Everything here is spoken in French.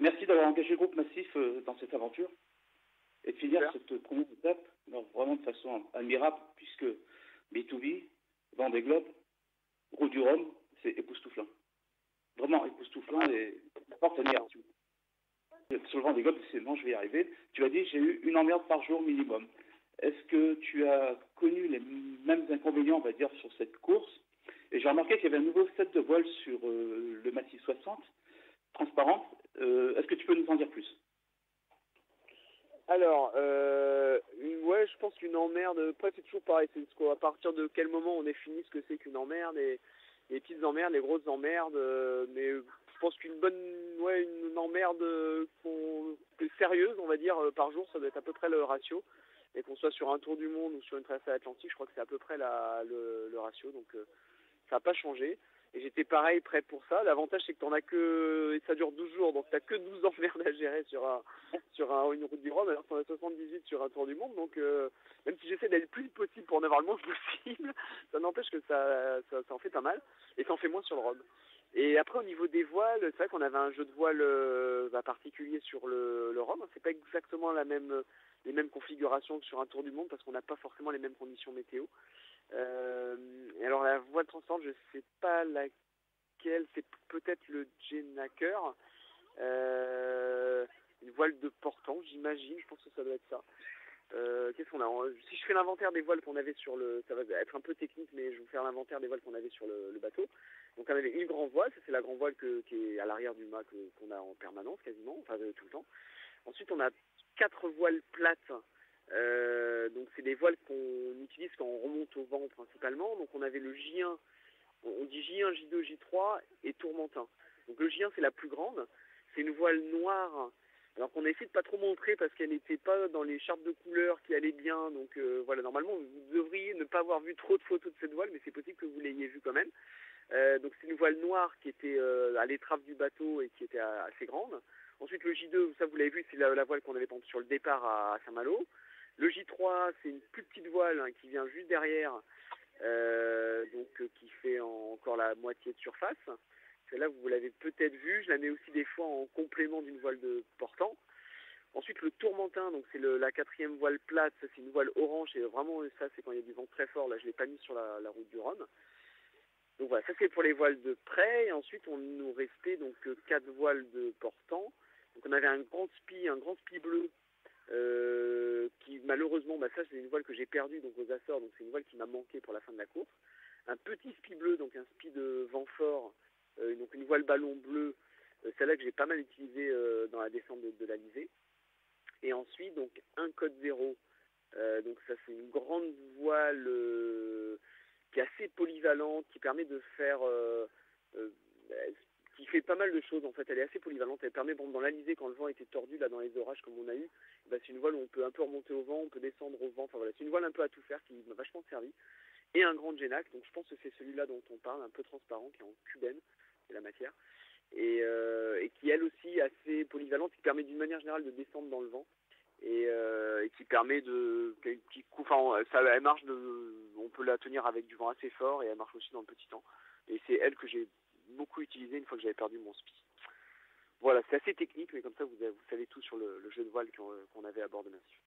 Merci d'avoir engagé le groupe Massif dans cette aventure et de finir Super. cette première étape vraiment de façon admirable, puisque B2B, Vendée Globe, Route du Rhum, c'est époustouflant. Vraiment époustouflant et porte admiration. Sur le Vendée Globe, c'est bon, je vais y arriver. Tu as dit, j'ai eu une emmerde par jour minimum. Est-ce que tu as connu les mêmes inconvénients, on va dire, sur cette course? Et j'ai remarqué qu'il y avait un nouveau set de voiles sur le Massif 60, transparente. Est-ce que tu peux nous en dire plus? Alors, ouais, je pense qu'une emmerde, après c'est toujours pareil, c'est à partir de quel moment on définit ce que c'est qu'une emmerde, et les petites emmerdes, les grosses emmerdes, mais je pense qu'une bonne, ouais, une emmerde sérieuse, on va dire, par jour, ça doit être à peu près le ratio, et qu'on soit sur un tour du monde ou sur une traversée atlantique, je crois que c'est à peu près le ratio, donc ça n'a pas changé. Et j'étais pareil, prêt pour ça. L'avantage, c'est que t'en as que, et ça dure 12 jours, donc t'as que 12 emmerdes à gérer sur une route du Rhum, alors t'en as 78 sur un tour du monde, donc même si j'essaie d'aller le plus vite possible pour en avoir le moins possible, ça n'empêche que ça en fait pas mal, et ça en fait moins sur le Rhum. Et après, au niveau des voiles, c'est vrai qu'on avait un jeu de voile particulier sur le Rhum. C'est pas exactement les mêmes configurations que sur un tour du monde, parce qu'on n'a pas forcément les mêmes conditions météo. Et alors la voile transparente, je sais pas laquelle, c'est peut-être le Jenaker, une voile de portant, j'imagine, je pense que ça doit être ça. Qu'est-ce qu'on a? Si je fais l'inventaire des voiles qu'on avait sur ça va être un peu technique, mais je vais vous faire l'inventaire des voiles qu'on avait sur le bateau. Donc on avait une grande voile, ça c'est la grande voile qui est à l'arrière du mât qu'on a en permanence quasiment, enfin tout le temps. Ensuite on a 4 voiles plates. Donc c'est des voiles qu'on utilise quand on remonte au vent principalement. Donc on avait le J1, on dit J1, J2, J3 et Tourmentin. Donc le J1 c'est la plus grande, c'est une voile noire, alors qu'on a essayé de pas trop montrer parce qu'elle n'était pas dans les chartes de couleurs qui allaient bien. Donc voilà, normalement vous devriez ne pas avoir vu trop de photos de cette voile, mais c'est possible que vous l'ayez vue quand même. Donc c'est une voile noire qui était à l'étrave du bateau et qui était assez grande. Ensuite le J2, ça vous l'avez vu, c'est la voile qu'on avait pendue sur le départ à Saint-Malo. Le J3, c'est une plus petite voile qui vient juste derrière, qui fait encore la moitié de surface. Celle-là, vous l'avez peut-être vue. Je la mets aussi des fois en complément d'une voile de portant. Ensuite, le Tourmentin, donc c'est la 4e voile plate. Ça, c'est une voile orange. Et vraiment, ça, c'est quand il y a du vent très fort. Là, je l'ai pas mis sur la route du Rhum. Donc voilà, ça c'est pour les voiles de près. Et ensuite, on nous restait donc 4 voiles de portant. Donc on avait un grand spi bleu. Qui malheureusement, ça c'est une voile que j'ai perdue donc aux Açores, donc c'est une voile qui m'a manqué pour la fin de la course. Un petit spi bleu, donc un spi de vent fort, donc une voile ballon bleu, celle-là que j'ai pas mal utilisée dans la descente de l'Alizé. Et ensuite donc un code 0, donc ça c'est une grande voile qui est assez polyvalente, qui permet de faire qui fait pas mal de choses en fait. Elle est assez polyvalente, elle permet, dans l'Alizé, quand le vent était tordu, là dans les orages comme on a eu, c'est une voile où on peut un peu remonter au vent, on peut descendre au vent, enfin voilà, c'est une voile un peu à tout faire qui m'a vachement servi. Et un grand Genac, donc je pense que c'est celui-là dont on parle, un peu transparent, qui est en cubène, c'est la matière, et qui elle aussi assez polyvalente, qui permet d'une manière générale de descendre dans le vent, et qui permet elle marche, on peut la tenir avec du vent assez fort, et elle marche aussi dans le petit temps. Et c'est elle que j'ai beaucoup utilisée une fois que j'avais perdu mon spi. Voilà, c'est assez technique, mais comme ça vous savez tout sur le jeu de voile qu'on avait à bord de Massif.